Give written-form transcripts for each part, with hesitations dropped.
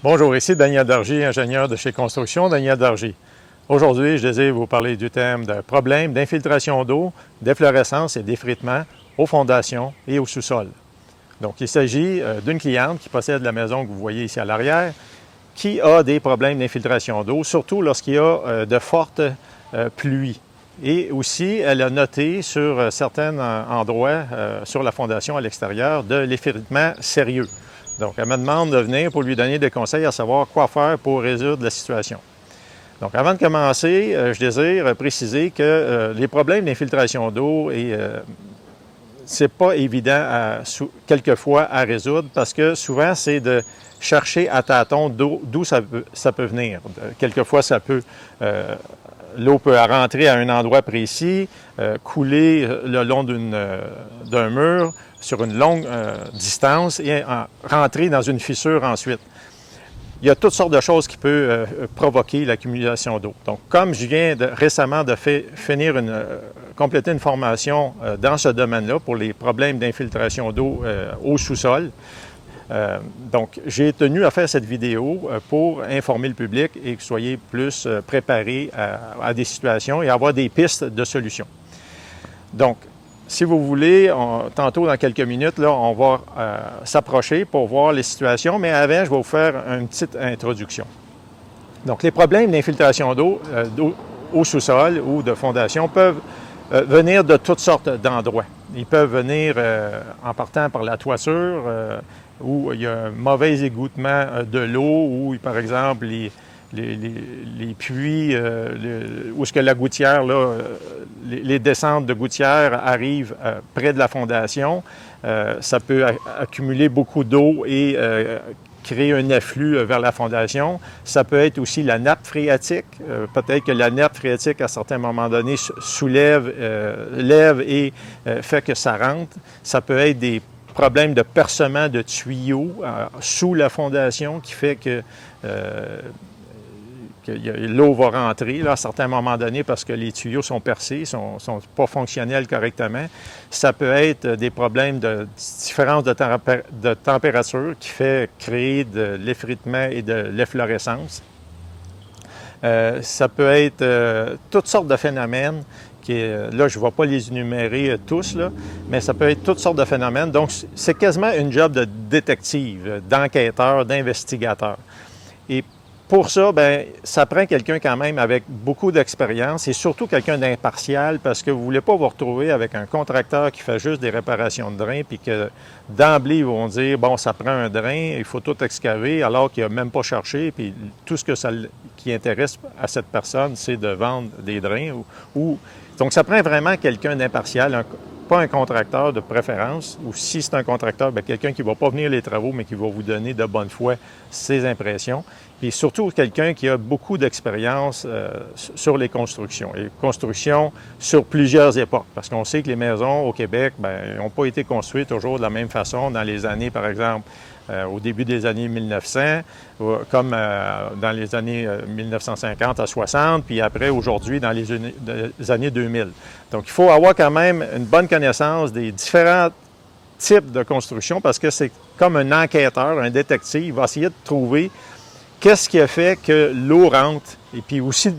Bonjour, ici Daniel Dargy, ingénieur de chez Construction Daniel Dargy. Aujourd'hui, je désire vous parler du thème de problèmes d'infiltration d'eau, d'efflorescence et d'effritement aux fondations et au sous-sol. Donc, il s'agit d'une cliente qui possède la maison que vous voyez ici à l'arrière, qui a des problèmes d'infiltration d'eau, surtout lorsqu'il y a de fortes pluies. Et aussi, elle a noté sur certains endroits sur la fondation à l'extérieur de l'effritement sérieux. Donc, elle me demande de venir pour lui donner des conseils à savoir quoi faire pour résoudre la situation. Donc, avant de commencer, je désire préciser que les problèmes d'infiltration d'eau, c'est pas évident quelquefois à résoudre parce que souvent, c'est de chercher à tâtons d'où ça peut venir. Quelquefois, l'eau peut rentrer à un endroit précis, couler le long d'un mur sur une longue distance et rentrer dans une fissure ensuite. Il y a toutes sortes de choses qui peuvent provoquer l'accumulation d'eau. Donc, comme je viens récemment de compléter une formation dans ce domaine-là pour les problèmes d'infiltration d'eau au sous-sol, donc, j'ai tenu à faire cette vidéo pour informer le public et que vous soyez plus préparés à des situations et avoir des pistes de solutions. Donc, si vous voulez, tantôt dans quelques minutes, là, on va s'approcher pour voir les situations, mais avant, je vais vous faire une petite introduction. Donc, les problèmes d'infiltration d'eau au sous-sol ou de fondation peuvent venir de toutes sortes d'endroits. Ils peuvent venir en partant par la toiture, où il y a un mauvais égouttement de l'eau, ou par exemple les puits, où est-ce que la gouttière, là, les descentes de gouttière arrivent près de la fondation. Ça peut accumuler beaucoup d'eau et créer un afflux vers la fondation. Ça peut être aussi la nappe phréatique. Peut-être que la nappe phréatique, à certains moments donnés, lève et fait que ça rentre. Ça peut être des problèmes de percement de tuyaux sous la fondation qui fait que l'eau va rentrer là, à certains moments donnés parce que les tuyaux sont percés, ne sont pas fonctionnels correctement. Ça peut être des problèmes de différence de température qui fait créer de l'effritement et de l'efflorescence. Ça peut être toutes sortes de phénomènes. Là, je ne vais pas les énumérer tous, là, mais ça peut être toutes sortes de phénomènes. Donc, c'est quasiment une job de détective, d'enquêteur, d'investigateur. Et pour ça, bien, ça prend quelqu'un quand même avec beaucoup d'expérience et surtout quelqu'un d'impartial parce que vous ne voulez pas vous retrouver avec un contracteur qui fait juste des réparations de drains puis que d'emblée, ils vont dire, bon, ça prend un drain, il faut tout excaver alors qu'il n'a même pas cherché puis tout ce qui intéresse à cette personne, c'est de vendre des drains donc, ça prend vraiment quelqu'un d'impartial, pas un contracteur de préférence, ou si c'est un contracteur, bien, quelqu'un qui ne va pas venir les travaux, mais qui va vous donner de bonne foi ses impressions. Puis surtout, quelqu'un qui a beaucoup d'expérience sur les constructions. Et constructions sur plusieurs époques, parce qu'on sait que les maisons au Québec, bien, n'ont pas été construites toujours de la même façon dans les années, par exemple, au début des années 1900, comme dans les années 1950 à 60, puis après, aujourd'hui, dans les années 2000. Donc, il faut avoir quand même une bonne connaissance des différents types de construction parce que c'est comme un enquêteur, un détective, il va essayer de trouver qu'est-ce qui a fait que l'eau rentre et puis aussi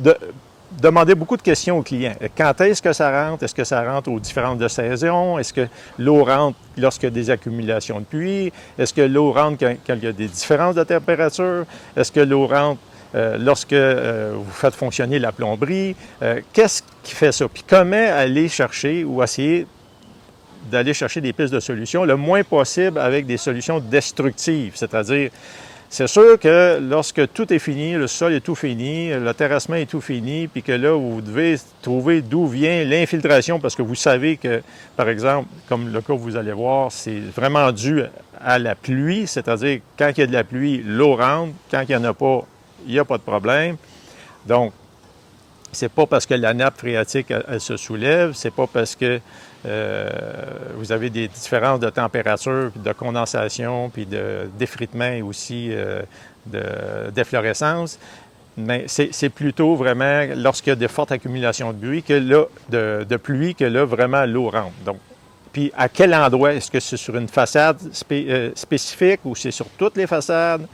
demander beaucoup de questions aux clients. Quand est-ce que ça rentre? Est-ce que ça rentre aux différentes de saisons? Est-ce que l'eau rentre lorsqu'il y a des accumulations de pluie? Est-ce que l'eau rentre quand il y a des différences de température? Est-ce que l'eau rentre lorsque vous faites fonctionner la plomberie? Qu'est-ce qui fait ça? Puis comment aller chercher ou essayer d'aller chercher des pistes de solutions le moins possible avec des solutions destructives, c'est-à-dire c'est sûr que lorsque tout est fini, le sol est tout fini, le terrassement est tout fini, puis que là, vous devez trouver d'où vient l'infiltration, parce que vous savez que, par exemple, comme le cas que vous allez voir, c'est vraiment dû à la pluie, c'est-à-dire quand il y a de la pluie, l'eau rentre, quand il n'y en a pas, il n'y a pas de problème. Donc, c'est pas parce que la nappe phréatique, elle se soulève, c'est pas parce que vous avez des différences de température, puis de condensation, puis d'effritement et aussi d'efflorescence. Mais c'est plutôt vraiment lorsqu'il y a de fortes accumulations de pluie que là, vraiment, l'eau rentre. Donc, puis à quel endroit? Est-ce que c'est sur une façade spécifique ou c'est sur toutes les façades?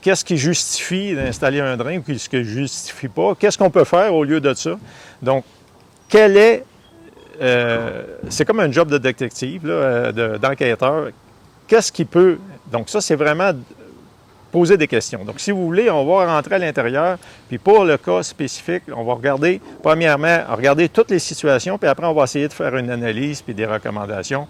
Qu'est-ce qui justifie d'installer un drain ou qu'est-ce qui ne justifie pas? Qu'est-ce qu'on peut faire au lieu de ça? Donc, quel est... c'est comme un job de détective, d'enquêteur. Qu'est-ce qui peut... Donc ça, c'est vraiment poser des questions. Donc, si vous voulez, on va rentrer à l'intérieur, puis pour le cas spécifique, on va regarder, premièrement, regarder toutes les situations, puis après, on va essayer de faire une analyse puis des recommandations.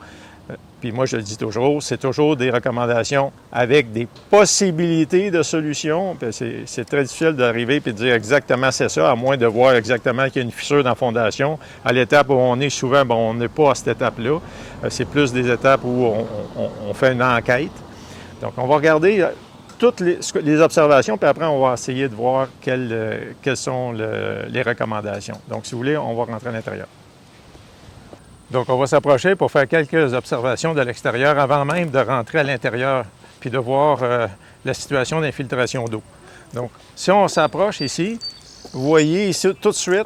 Puis moi, je le dis toujours, c'est toujours des recommandations avec des possibilités de solutions. C'est très difficile d'arriver et de dire exactement c'est ça, à moins de voir exactement qu'il y a une fissure dans la fondation. À l'étape où on est, souvent, bon, on n'est pas à cette étape-là. C'est plus des étapes où on fait une enquête. Donc, on va regarder toutes les observations, puis après, on va essayer de voir quelles sont les recommandations. Donc, si vous voulez, on va rentrer à l'intérieur. Donc, on va s'approcher pour faire quelques observations de l'extérieur avant même de rentrer à l'intérieur puis de voir la situation d'infiltration d'eau. Donc, si on s'approche ici, vous voyez ici tout de suite,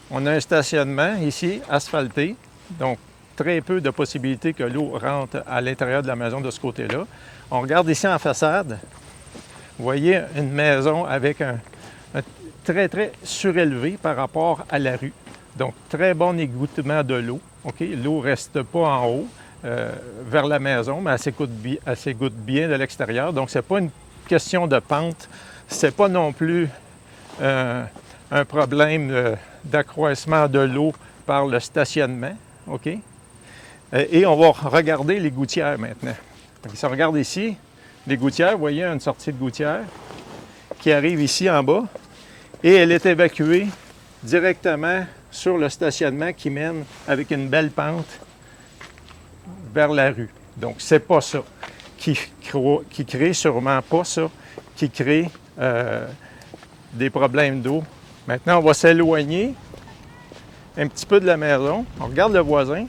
on a un stationnement ici asphalté. Donc, très peu de possibilités que l'eau rentre à l'intérieur de la maison de ce côté-là. On regarde ici en façade, vous voyez une maison avec un très, très surélevé par rapport à la rue. Donc, très bon égouttement de l'eau. L'eau ne reste pas en haut vers la maison, mais elle s'égoutte bien de l'extérieur. Donc, ce n'est pas une question de pente. Ce n'est pas non plus un problème d'accroissement de l'eau par le stationnement. Et on va regarder les gouttières maintenant. Donc, si on regarde ici, les gouttières, vous voyez une sortie de gouttière qui arrive ici en bas et elle est évacuée directement sur le stationnement qui mène avec une belle pente vers la rue. Donc, c'est pas ça qui crée sûrement pas ça, qui crée des problèmes d'eau. Maintenant, on va s'éloigner un petit peu de la maison. On regarde le voisin.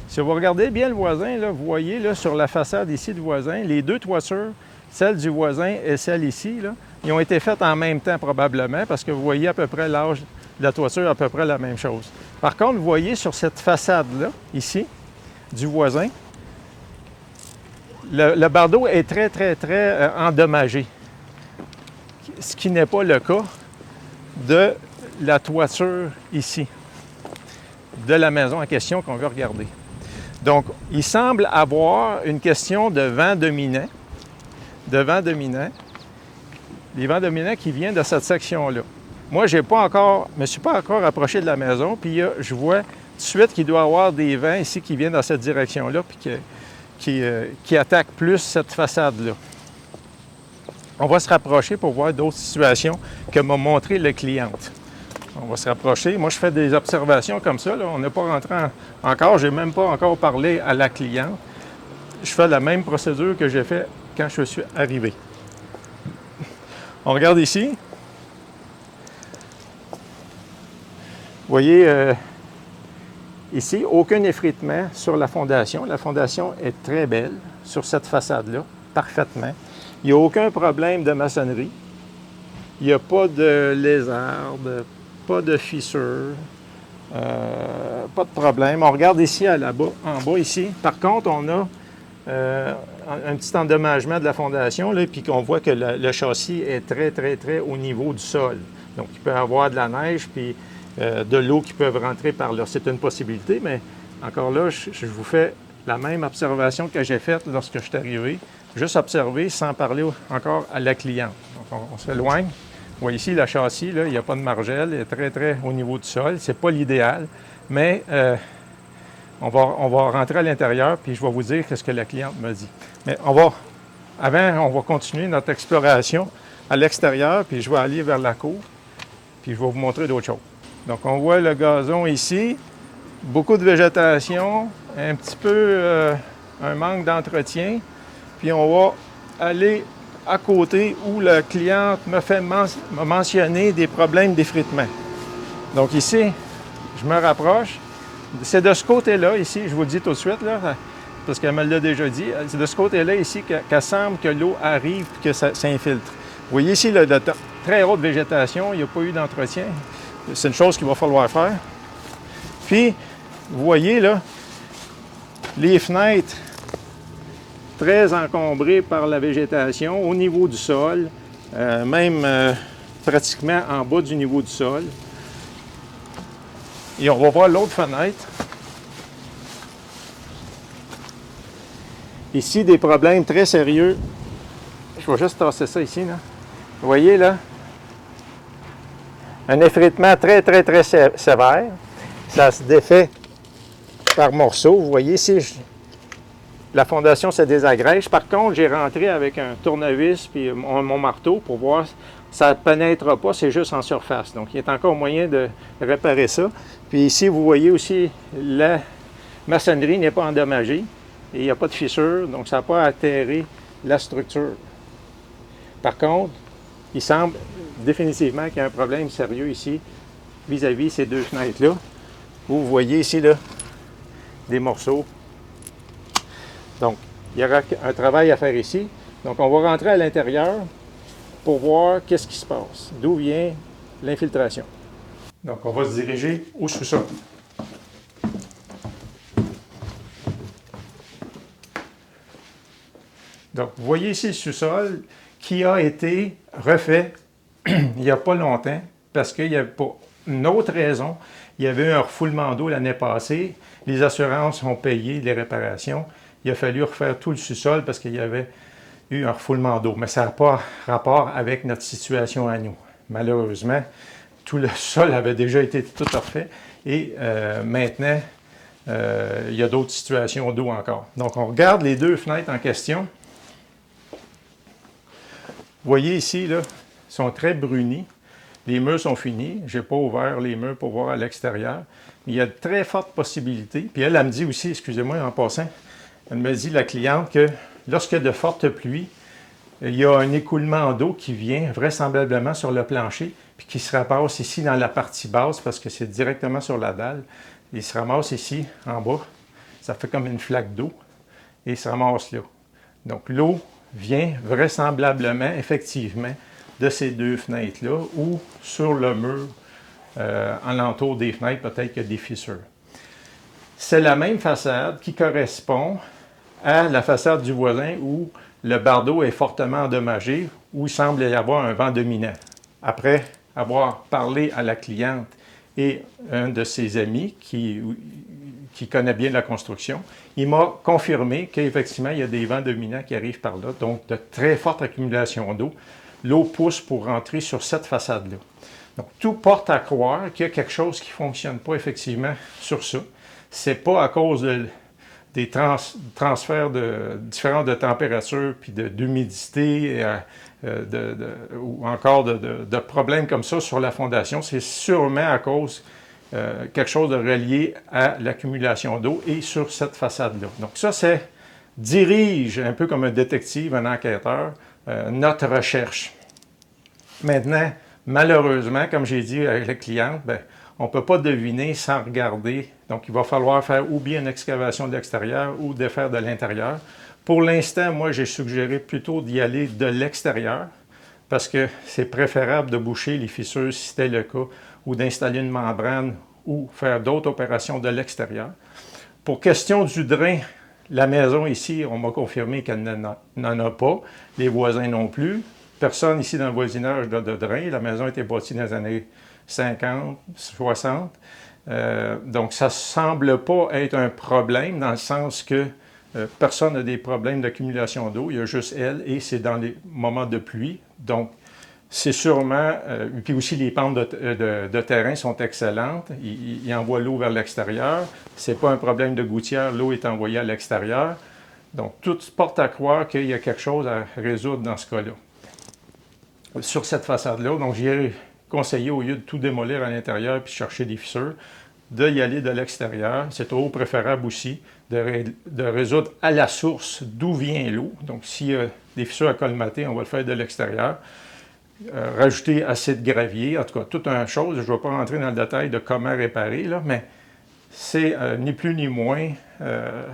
Si vous regardez bien le voisin, là, vous voyez là, sur la façade ici du voisin, les deux toitures, celle du voisin et celle ici, là, ils ont été faites en même temps probablement parce que vous voyez à peu près l'âge de la toiture, à peu près la même chose. Par contre, vous voyez sur cette façade-là, ici, du voisin, le bardeau est très, très, très endommagé. Ce qui n'est pas le cas de la toiture ici, de la maison en question qu'on veut regarder. Donc, il semble avoir une question de vent dominant. Les vents dominants qui viennent de cette section-là. Moi, je ne me suis pas encore approché de la maison, puis je vois tout de suite qu'il doit y avoir des vents ici qui viennent dans cette direction-là, puis qui attaquent plus cette façade-là. On va se rapprocher pour voir d'autres situations que m'a montré la cliente. On va se rapprocher. Moi, je fais des observations comme ça. Là. On n'est pas rentré encore. Je n'ai même pas encore parlé à la cliente. Je fais la même procédure que j'ai fait quand je suis arrivé. On regarde ici. Vous voyez, ici, aucun effritement sur la fondation. La fondation est très belle sur cette façade-là, parfaitement. Il n'y a aucun problème de maçonnerie. Il n'y a pas de lézard, pas de fissure, pas de problème. On regarde ici en bas ici. Par contre, on a un petit endommagement de la fondation, là, puis qu'on voit que le châssis est très, très, très au niveau du sol. Donc, il peut y avoir de la neige, puis de l'eau qui peuvent rentrer par là. C'est une possibilité, mais encore là, je vous fais la même observation que j'ai faite lorsque je suis arrivé. Juste observer sans parler encore à la cliente. Donc, on s'éloigne. Vous voyez ici, le châssis, là, il n'y a pas de margelle, il est très, très au niveau du sol. Ce n'est pas l'idéal, mais on va rentrer à l'intérieur, puis je vais vous dire ce que la cliente me dit. Mais on va continuer notre exploration à l'extérieur, puis je vais aller vers la cour, puis je vais vous montrer d'autres choses. Donc, on voit le gazon ici, beaucoup de végétation, un petit peu un manque d'entretien, puis on va aller à côté où la cliente m'a mentionné des problèmes d'effritement. Donc ici, je me rapproche. C'est de ce côté-là, ici, je vous le dis tout de suite, là, parce qu'elle me l'a déjà dit, c'est de ce côté-là, ici, qu'elle semble que l'eau arrive et que ça s'infiltre. Vous voyez ici, la très haute végétation, il n'y a pas eu d'entretien. C'est une chose qu'il va falloir faire. Puis, vous voyez, là, les fenêtres très encombré par la végétation au niveau du sol, même pratiquement en bas du niveau du sol. Et on va voir l'autre fenêtre. Ici, des problèmes très sérieux. Je vais juste tasser ça ici, là. Vous voyez, là? Un effritement très, très, très sévère. Ça se défait par morceaux. Vous voyez, ici, la fondation se désagrège. Par contre, j'ai rentré avec un tournevis puis mon marteau pour voir. Ça ne pénètre pas, c'est juste en surface. Donc, il y a encore moyen de réparer ça. Puis ici, vous voyez aussi, la maçonnerie n'est pas endommagée. Et il n'y a pas de fissure, donc ça n'a pas altéré la structure. Par contre, il semble définitivement qu'il y a un problème sérieux ici vis-à-vis ces deux fenêtres-là, où vous voyez ici là, des morceaux. Donc, il y aura un travail à faire ici. Donc, on va rentrer à l'intérieur pour voir qu'est-ce qui se passe, d'où vient l'infiltration. Donc, on va se diriger au sous-sol. Donc, vous voyez ici le sous-sol qui a été refait il n'y a pas longtemps parce qu'il y avait pour une autre raison. Il y avait eu un refoulement d'eau l'année passée. Les assurances ont payé les réparations. Il a fallu refaire tout le sous-sol parce qu'il y avait eu un refoulement d'eau. Mais ça n'a pas rapport avec notre situation à nous. Malheureusement, tout le sol avait déjà été tout refait et maintenant, il y a d'autres situations d'eau encore. Donc, on regarde les deux fenêtres en question. Vous voyez ici, là, ils sont très brunis. Les murs sont finis. Je n'ai pas ouvert les murs pour voir à l'extérieur. Il y a de très fortes possibilités. Puis elle me dit aussi, excusez-moi en passant, elle me dit, la cliente, que lorsqu'il y a de fortes pluies, il y a un écoulement d'eau qui vient vraisemblablement sur le plancher, puis qui se ramasse ici dans la partie basse, parce que c'est directement sur la dalle. Il se ramasse ici, en bas. Ça fait comme une flaque d'eau. Et il se ramasse là. Donc l'eau vient vraisemblablement, effectivement, de ces deux fenêtres-là ou sur le mur alentour des fenêtres, peut-être qu'il y a des fissures. C'est la même façade qui correspond à la façade du voisin où le bardeau est fortement endommagé, où il semble y avoir un vent dominant. Après avoir parlé à la cliente et un de ses amis qui connaît bien la construction, il m'a confirmé qu'effectivement, il y a des vents dominants qui arrivent par là, donc de très fortes accumulations d'eau. L'eau pousse pour rentrer sur cette façade-là. Donc, tout porte à croire qu'il y a quelque chose qui ne fonctionne pas effectivement sur ça. Ce n'est pas à cause des transferts différents de température puis d'humidité ou encore de problèmes comme ça sur la fondation. C'est sûrement à cause quelque chose de relié à l'accumulation d'eau et sur cette façade-là. Donc ça, dirige un peu comme un détective, un enquêteur, notre recherche. Maintenant, malheureusement, comme j'ai dit avec la cliente, on ne peut pas deviner sans regarder. Donc, il va falloir faire ou bien une excavation de l'extérieur ou défaire de l'intérieur. Pour l'instant, moi, j'ai suggéré plutôt d'y aller de l'extérieur parce que c'est préférable de boucher les fissures si c'était le cas ou d'installer une membrane ou faire d'autres opérations de l'extérieur. Pour question du drain, la maison ici, on m'a confirmé qu'elle n'en a pas. Les voisins non plus. Personne ici dans le voisinage n'a de drain. La maison a été bâtie dans les années 50, 60. Donc, ça ne semble pas être un problème dans le sens que personne n'a des problèmes d'accumulation d'eau. Il y a juste elle et c'est dans les moments de pluie. Donc, c'est sûrement... puis aussi, les pentes de terrain sont excellentes. Il envoie l'eau vers l'extérieur. Ce n'est pas un problème de gouttière. L'eau est envoyée à l'extérieur. Donc, tout porte à croire qu'il y a quelque chose à résoudre dans ce cas-là. Sur cette façade-là, donc j'ai conseillé, au lieu de tout démolir à l'intérieur puis chercher des fissures, d'y aller de l'extérieur. C'est toujours préférable aussi de résoudre à la source d'où vient l'eau. Donc, s'il y a des fissures à colmater, on va le faire de l'extérieur. Rajouter assez de gravier, en tout cas, toute une chose. Je ne vais pas rentrer dans le détail de comment réparer, là, mais c'est ni plus ni moins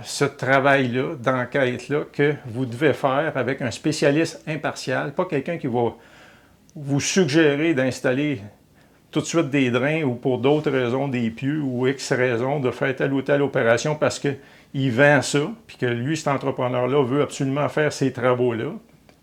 ce travail-là, d'enquête-là, que vous devez faire avec un spécialiste impartial, pas quelqu'un qui va vous suggérer d'installer tout de suite des drains ou pour d'autres raisons des pieux ou X raisons de faire telle ou telle opération parce qu'il il vend ça, puis que lui, cet entrepreneur-là, veut absolument faire ces travaux-là.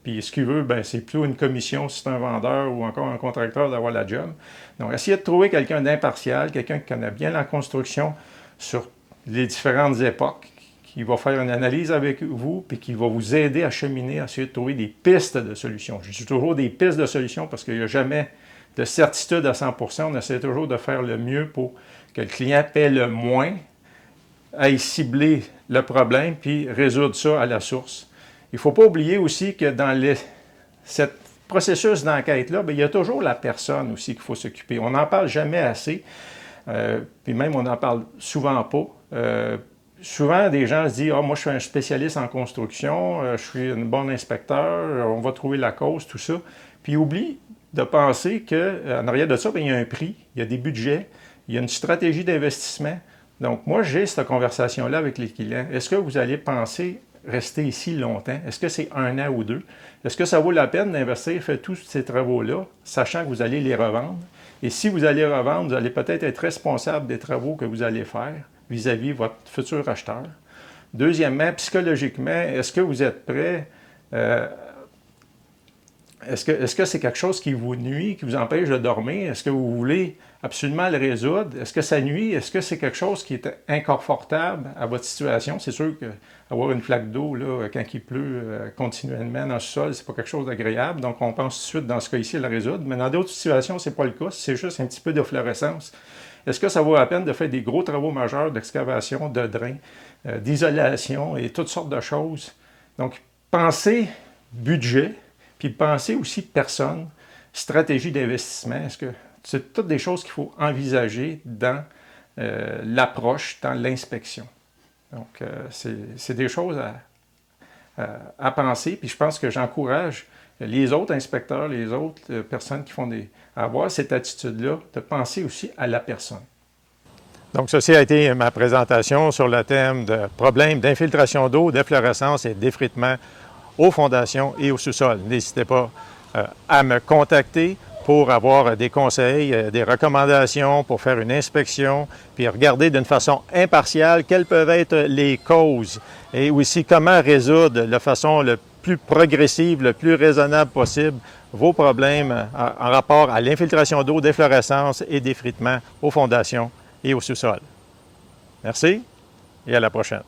Puis ce qu'il veut, ben, c'est plutôt une commission si c'est un vendeur ou encore un contracteur d'avoir la job. Donc, essayez de trouver quelqu'un d'impartial, quelqu'un qui connaît bien la construction sur les différentes époques, qui va faire une analyse avec vous, puis qui va vous aider à cheminer, à essayer de trouver des pistes de solutions. Je dis toujours des pistes de solutions parce qu'il n'y a jamais de certitude à 100%. On essaie toujours de faire le mieux pour que le client paie le moins, aille cibler le problème, puis résoudre ça à la source. Il ne faut pas oublier aussi que dans ce processus d'enquête-là, il y a toujours la personne aussi qu'il faut s'occuper. On n'en parle jamais assez, puis même on n'en parle souvent pas. Souvent, des gens se disent « Ah, moi, je suis un spécialiste en construction, je suis un bon inspecteur, on va trouver la cause, tout ça. » Puis ils oublient de penser qu'en arrière de ça, il y a un prix, il y a des budgets, il y a une stratégie d'investissement. Donc, moi, j'ai cette conversation-là avec les clients. Est-ce que vous allez penser rester ici longtemps? Est-ce que c'est 1 an ou 2? Est-ce que ça vaut la peine d'investir, faire tous ces travaux-là, sachant que vous allez les revendre? Et si vous allez revendre, vous allez peut-être être responsable des travaux que vous allez faire vis-à-vis votre futur acheteur. Deuxièmement, psychologiquement, est-ce que vous êtes prêt? Est-ce que c'est quelque chose qui vous nuit, qui vous empêche de dormir? Est-ce que vous voulez absolument le résoudre? Est-ce que ça nuit? Est-ce que c'est quelque chose qui est inconfortable à votre situation? C'est sûr qu'avoir une flaque d'eau là, quand il pleut continuellement dans le sol, c'est pas quelque chose d'agréable. Donc, on pense tout de suite dans ce cas-ci à le résoudre. Mais dans d'autres situations, c'est pas le cas. C'est juste un petit peu d'efflorescence. Est-ce que ça vaut la peine de faire des gros travaux majeurs d'excavation, de drain, d'isolation et toutes sortes de choses? Donc, pensez budget, puis pensez aussi personne, stratégie d'investissement. Est-ce que c'est toutes des choses qu'il faut envisager dans l'approche, dans l'inspection? Donc, c'est des choses à penser, puis je pense que j'encourage les autres inspecteurs, les autres personnes qui font à avoir cette attitude-là, de penser aussi à la personne. Donc, ceci a été ma présentation sur le thème de problèmes d'infiltration d'eau, d'efflorescence et d'effritement aux fondations et au sous-sol. N'hésitez pas à me contacter pour avoir des conseils, des recommandations, pour faire une inspection, puis regarder d'une façon impartiale quelles peuvent être les causes et aussi comment résoudre de façon le plus progressive, le plus raisonnable possible vos problèmes en rapport à l'infiltration d'eau, d'efflorescence et d'effritement aux fondations et au sous-sol. Merci et à la prochaine.